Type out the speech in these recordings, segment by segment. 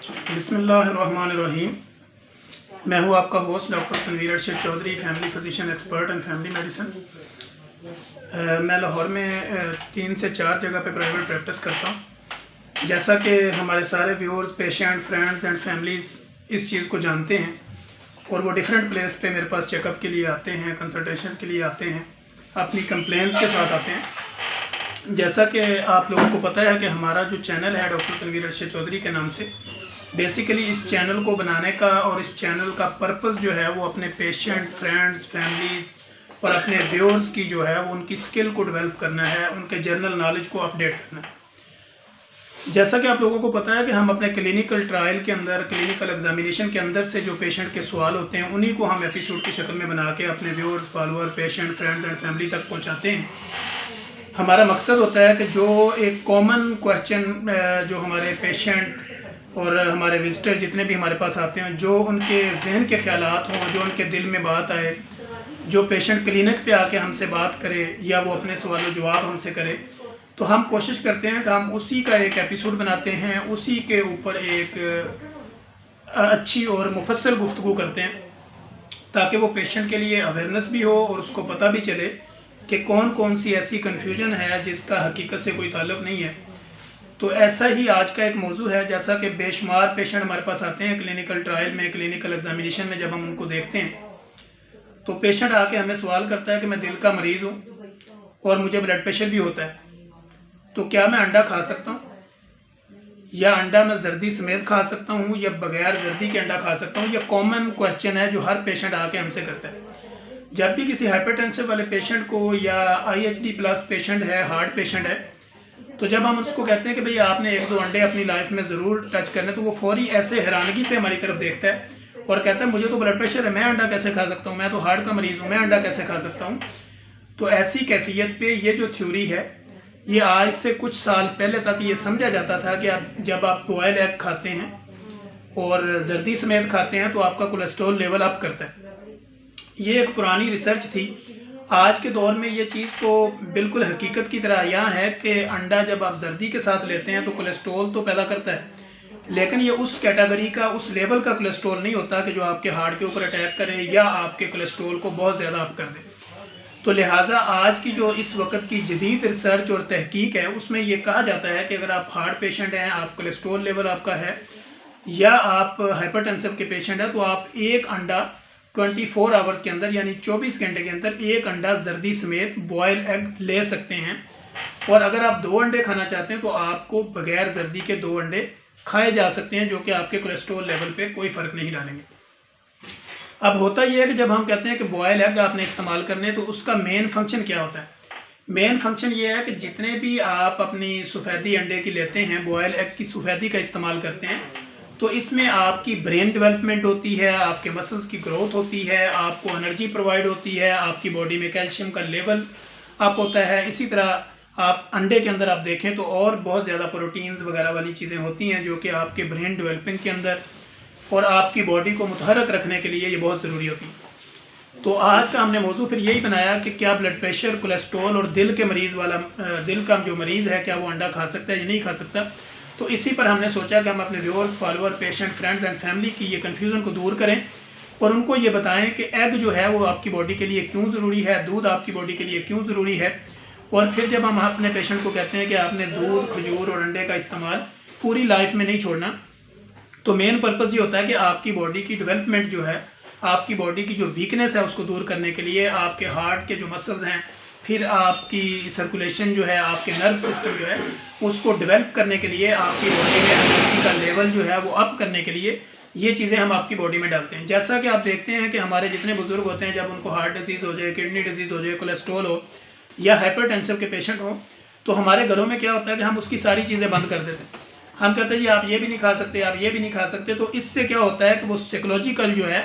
बिस्मिल्लाहिर्रहमानिर्रहीम। मैं हूं आपका host doctor Tanveer Arshad Chaudhry, family physician expert and family medicine. मैं लाहौर में 3 से 4 जगह पे प्राइवेट प्रैक्टिस करता हूं। जैसा कि हमारे सारे viewers, patient, friends and families इस चीज़ को जानते हैं और वो डिफरेंट प्लेस पे मेरे पास चेकअप के लिए आते हैं, कंसल्टेशन के लिए आते हैं, अपनी कंप्लेंट्स के साथ आते हैं। जैसा कि आप लोगों को पता है कि हमारा जो चैनल है डॉक्टर तनवीर अर्शद चौधरी के नाम से, बेसिकली इस चैनल को बनाने का और इस चैनल का पर्पस जो है वो अपने पेशेंट, फ्रेंड्स, फैमिलीज़ और अपने व्यूअर्स की जो है वो उनकी स्किल को डेवलप करना है, उनके जनरल नॉलेज को अपडेट करना है। जैसा कि आप लोगों को पता है कि हम अपने क्लिनिकल ट्रायल के अंदर, क्लिनिकल एग्जामिनेशन के अंदर से जो पेशेंट के सवाल होते हैं उन्हीं को हम एपिसोड की शक्ल में बना के अपने viewers, follower, patient, friends and family तक पहुँचाते हैं। हमारा मकसद होता है कि जो एक कॉमन क्वेश्चन जो हमारे पेशेंट और हमारे विजिटर जितने भी हमारे पास आते हैं, जो उनके जहन के ख्यालात हों, जो उनके दिल में बात आए, जो पेशेंट क्लिनिक पे आके हमसे बात करे या वो अपने सवाल जवाब हमसे करे, तो हम कोशिश करते हैं कि हम उसी का एक एपिसोड बनाते हैं, उसी के ऊपर एक अच्छी और मुफस्सल गुफ्तगू करते हैं ताकि वो पेशेंट के लिए अवेयरनेस भी हो और उसको पता भी चले कि कौन कौन सी ऐसी कन्फ्यूजन है जिसका हकीकत से कोई ताल्लुक़ नहीं है। तो ऐसा ही आज का एक मौजू है। जैसा कि बेशुमार पेशेंट हमारे पास आते हैं क्लिनिकल ट्रायल में, क्लिनिकल एग्जामिनेशन में, जब हम उनको देखते हैं तो पेशेंट आके हमें सवाल करता है कि मैं दिल का मरीज़ हूँ और मुझे ब्लड प्रेशर भी होता है, तो क्या मैं अंडा खा सकता हूँ, या अंडा मैं जर्दी समेत खा सकता हूँ या बगैर जर्दी के अंडा खा सकता हूँ। यह कॉमन क्वेश्चन है जो हर पेशेंट आके हमसे करता है। जब भी किसी हाइपरटेंशन वाले पेशेंट को या IHD प्लस पेशेंट है, हार्ट पेशेंट है, तो जब हम उसको कहते हैं कि भाई आपने 1-2 अंडे अपनी लाइफ में ज़रूर टच करने, तो वो फौरी ऐसे हैरानगी से हमारी तरफ देखता है और कहता है मुझे तो ब्लड प्रेशर है, मैं अंडा कैसे खा सकता हूँ, मैं तो हार्ट का मरीज़ हूँ, मैं अंडा कैसे खा सकता हूँ। तो ऐसी कैफियत पे ये जो थ्योरी है, ये आज से कुछ साल पहले तक ये समझा जाता था कि जब आप बॉयल एग खाते हैं और जर्दी समेत खाते हैं तो आपका कोलेस्ट्रॉल लेवल अप करता है। ये एक पुरानी रिसर्च थी। आज के दौर में ये चीज़ तो बिल्कुल हकीकत की तरह यहाँ है कि अंडा जब आप जर्दी के साथ लेते हैं तो कोलेस्ट्रॉल तो पैदा करता है, लेकिन ये उस कैटेगरी का, उस लेवल का कोलेस्ट्रॉल नहीं होता कि जो आपके हार्ट के ऊपर अटैक करे या आपके कोलेस्ट्रॉल को बहुत ज़्यादा अप कर दे। तो लिहाजा आज की जो इस वक्त की जदीद रिसर्च और तहकीक है उसमें ये कहा जाता है कि अगर आप हार्ट पेशेंट हैं, आप कोलेस्ट्रॉल लेवल आपका है या आप हाइपरटेंसिव के पेशेंट हैं, तो आप एक अंडा 24 आवर्स के अंदर यानी 24 घंटे के अंदर एक अंडा जर्दी समेत बॉयल एग ले सकते हैं। और अगर आप 2 अंडे खाना चाहते हैं तो आपको बगैर जर्दी के 2 अंडे खाए जा सकते हैं, जो कि आपके कोलेस्ट्रॉल लेवल पे कोई फ़र्क नहीं डालेंगे। अब होता यह है कि जब हम कहते हैं कि बॉयल एग आपने इस्तेमाल करने, तो उसका मेन फंक्शन क्या होता है। मेन फंक्शन ये है कि जितने भी आप अपनी सफ़ेदी अंडे की लेते हैं, बॉयल एग की सफ़ेदी का इस्तेमाल करते हैं, तो इसमें आपकी ब्रेन डेवलपमेंट होती है, आपके मसल्स की ग्रोथ होती है, आपको एनर्जी प्रोवाइड होती है, आपकी बॉडी में कैल्शियम का लेवल अप होता है। इसी तरह आप अंडे के अंदर आप देखें तो और बहुत ज़्यादा प्रोटीन्स वगैरह वाली चीज़ें होती हैं जो कि आपके ब्रेन डेवलपिंग के अंदर और आपकी बॉडी को मुतहरक रखने के लिए ये बहुत ज़रूरी होती है। तो आज का हमने मौजू फिर यही बनाया कि क्या ब्लड प्रेशर, कोलेस्ट्रॉल और दिल के मरीज़ वाला, दिल का जो मरीज़ है, क्या वो अंडा खा सकता है या नहीं खा सकता। तो इसी पर हमने सोचा कि हम अपने viewers, follower, patient, friends and family की ये कन्फ्यूज़न को दूर करें और उनको ये बताएं कि एग जो है वो आपकी बॉडी के लिए क्यों ज़रूरी है, दूध आपकी बॉडी के लिए क्यों ज़रूरी है। और फिर जब हम अपने पेशेंट को कहते हैं कि आपने दूध, खजूर और अंडे का इस्तेमाल पूरी लाइफ में नहीं छोड़ना, तो मेन पर्पज़ ये होता है कि आपकी बॉडी की डेवलपमेंट जो है, आपकी बॉडी की जो वीकनेस है उसको दूर करने के लिए, आपके हार्ट के जो मसल्स हैं, फिर आपकी सर्कुलेशन जो है, आपके नर्व सिस्टम जो है उसको डेवलप करने के लिए, आपकी बॉडी में एनर्जी का लेवल जो है वो अप करने के लिए ये चीज़ें हम आपकी बॉडी में डालते हैं। जैसा कि आप देखते हैं कि हमारे जितने बुजुर्ग होते हैं, जब उनको हार्ट डिजीज़ हो जाए, किडनी डिजीज़ हो जाए, कोलेस्ट्रॉल हो या हाइपरटेंशन के पेशेंट हो, तो हमारे घरों में क्या होता है कि हम उसकी सारी चीज़ें बंद कर देते हैं। हम कहते हैं जी आप ये भी नहीं खा सकते, आप ये भी नहीं खा सकते। तो इससे क्या होता है कि वो साइकोलॉजिकल जो है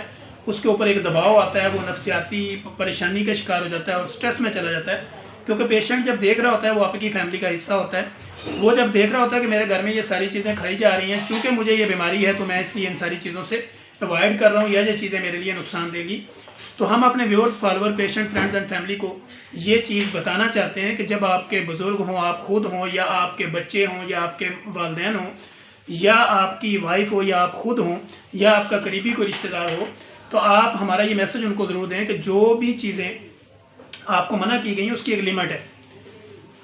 उसके ऊपर एक दबाव आता है, वो नफ्सियाती परेशानी का शिकार हो जाता है और स्ट्रेस में चला जाता है। क्योंकि पेशेंट जब देख रहा होता है, वो आपकी फैमिली का हिस्सा होता है, वो जब देख रहा होता है कि मेरे घर में ये सारी चीज़ें खाई जा रही हैं, चूँकि मुझे ये बीमारी है तो मैं इसलिए इन सारी चीज़ों से अवॉइड कर रहा हूँ या ये चीज़ें मेरे लिए नुकसान देगी। तो हम अपने viewers, follower, patient, friends and family को ये चीज़ बताना चाहते हैं कि जब आपके बुज़ुर्ग हों, आप खुद हों या आपके बच्चे हों या आपके वालिदैन हों या आपकी वाइफ हो या आप खुद हों या आपका करीबी कोई रिश्तेदार हो, तो आप हमारा ये मैसेज उनको ज़रूर दें कि जो भी चीज़ें आपको मना की गई हैं उसकी एक लिमिट है।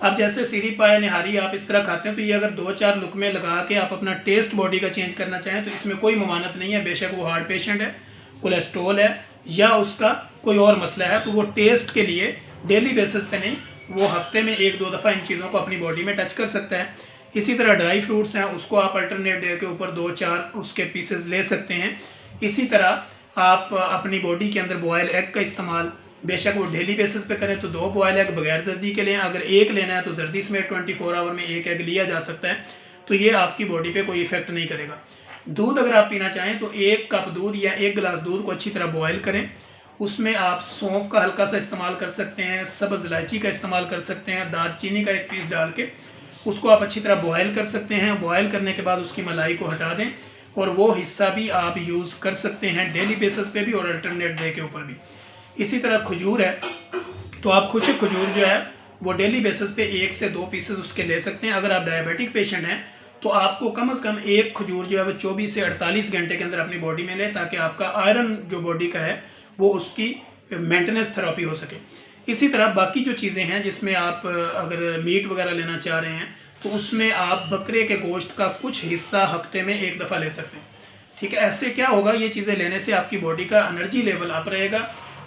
अब जैसे सीरी पाया निहारी आप इस तरह खाते हैं, तो ये अगर 2-4 लुकमे लगा के आप अपना टेस्ट बॉडी का चेंज करना चाहें तो इसमें कोई ममानत नहीं है। बेशक वो हार्ट पेशेंट है, कोलेस्ट्रोल है या उसका कोई और मसला है, तो वो टेस्ट के लिए डेली बेसिस पे नहीं, वो हफ्ते में 1-2 दफ़ा इन चीज़ों को अपनी बॉडी में टच कर सकता है। इसी तरह ड्राई फ्रूट्स हैं, उसको आप अल्टरनेट डे के ऊपर 2-4 उसके पीसेस ले सकते हैं। इसी तरह आप अपनी बॉडी के अंदर बॉयल एग का इस्तेमाल, बेशक वो डेली बेसिस पे करें तो 2 बॉयल एग बगैर जर्दी के लें, अगर एक लेना है तो जर्दी समेत 24 आवर में 1 एग लिया जा सकता है, तो ये आपकी बॉडी पे कोई इफेक्ट नहीं करेगा। दूध अगर आप पीना चाहें तो 1 कप दूध या 1 गिलास दूध को अच्छी तरह बॉयल करें, उसमें आप सौंफ का हल्का सा इस्तेमाल कर सकते हैं, सब्ज़ इलायची का इस्तेमाल कर सकते हैं, दालचीनी का 1 पीस डाल के उसको आप अच्छी तरह बॉयल कर सकते हैं। बॉयल करने के बाद उसकी मलाई को हटा दें और वो हिस्सा भी आप यूज़ कर सकते हैं डेली बेसिस पे भी और अल्टरनेट डे के ऊपर भी। इसी तरह खजूर है, तो आप खुशक खजूर जो है वो डेली बेसिस पे 1 से 2 पीसेस उसके ले सकते हैं। अगर आप डायबिटिक पेशेंट हैं तो आपको कम से कम 1 खजूर जो है वो 24 से 48 घंटे के अंदर अपनी बॉडी में लें, ताकि आपका आयरन जो बॉडी का है वो उसकी मेंटेनेंस थेरेपी हो सके। इसी तरह बाकी जो चीज़ें हैं जिसमें आप अगर मीट वगैरह लेना चाह रहे हैं तो उसमें आप बकरे के गोश्त का कुछ हिस्सा हफ्ते में 1 दफ़ा ले सकते हैं। ठीक है, ऐसे क्या होगा, ये चीज़ें लेने से आपकी बॉडी का एनर्जी लेवल अप रहेगा,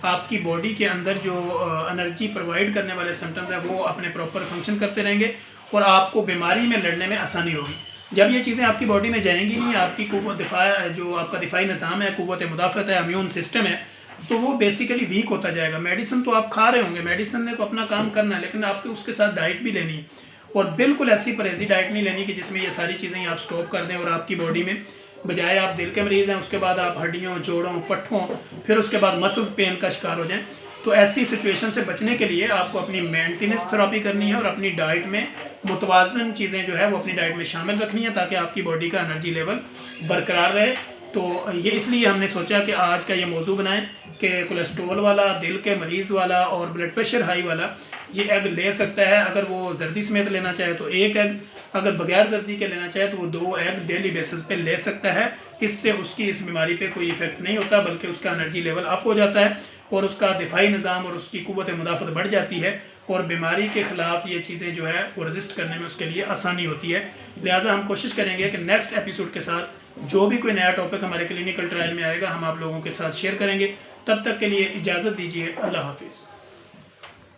आपकी बॉडी के अंदर जो एनर्जी प्रोवाइड करने वाले सिम्टम्स हैं वो अपने प्रॉपर फंक्शन करते रहेंगे और आपको बीमारी में लड़ने में आसानी होगी। जब ये चीज़ें आपकी बॉडी में जाएंगी नहीं, आपकी कुव्वत दिफा जो आपका दिफाई निज़ाम है, कुव्वत मुदाफ़त है, इम्यून सिस्टम है, तो वो बेसिकली वीक होता जाएगा। मेडिसिन तो आप खा रहे होंगे, मेडिसिन ने तो अपना काम करना है, लेकिन आपको उसके साथ डाइट भी लेनी है और बिल्कुल ऐसी परहेजी डाइट नहीं लेनी कि जिसमें ये सारी चीज़ें आप स्टॉप कर दें और आपकी बॉडी में बजाय आप दिल के मरीज़ हैं उसके बाद आप हड्डियों, जोड़ों, पट्ठों, फिर उसके बाद मसल पेन का शिकार हो जाएं। तो ऐसी सिचुएशन से बचने के लिए आपको अपनी मेंटेनेंस थेरेपी करनी है और अपनी डाइट में मुतवाज़न चीज़ें जो है वो अपनी डाइट में शामिल रखनी है, ताकि आपकी बॉडी का एनर्जी लेवल बरकरार रहे। तो ये इसलिए हमने सोचा कि आज का ये मौजू बनाएं कि कोलेस्ट्रोल वाला, दिल के मरीज़ वाला और ब्लड प्रेशर हाई वाला ये एग ले सकता है। अगर वो जर्दी समेत लेना चाहे तो 1 एग, अगर बगैर जर्दी के लेना चाहे तो वो 2 एग डेली बेसिस पे ले सकता है। इससे उसकी इस बीमारी पे कोई इफेक्ट नहीं होता, बल्कि उसका एनर्जी लेवल अप हो जाता है और उसका दिफाई निज़ाम और उसकी कुव्वत मुदाफ़त बढ़ जाती है और बीमारी के ख़िलाफ़ ये चीज़ें जो है वो रजिस्ट करने में उसके लिए आसानी होती है। लिहाजा हम कोशिश करेंगे कि नेक्स्ट एपिसोड के साथ जो भी कोई नया टॉपिक हमारे क्लिनिकल ट्रायल में आएगा हम आप लोगों के साथ शेयर करेंगे। तब तक के लिए इजाज़त दीजिए। अल्लाह हाफिज़।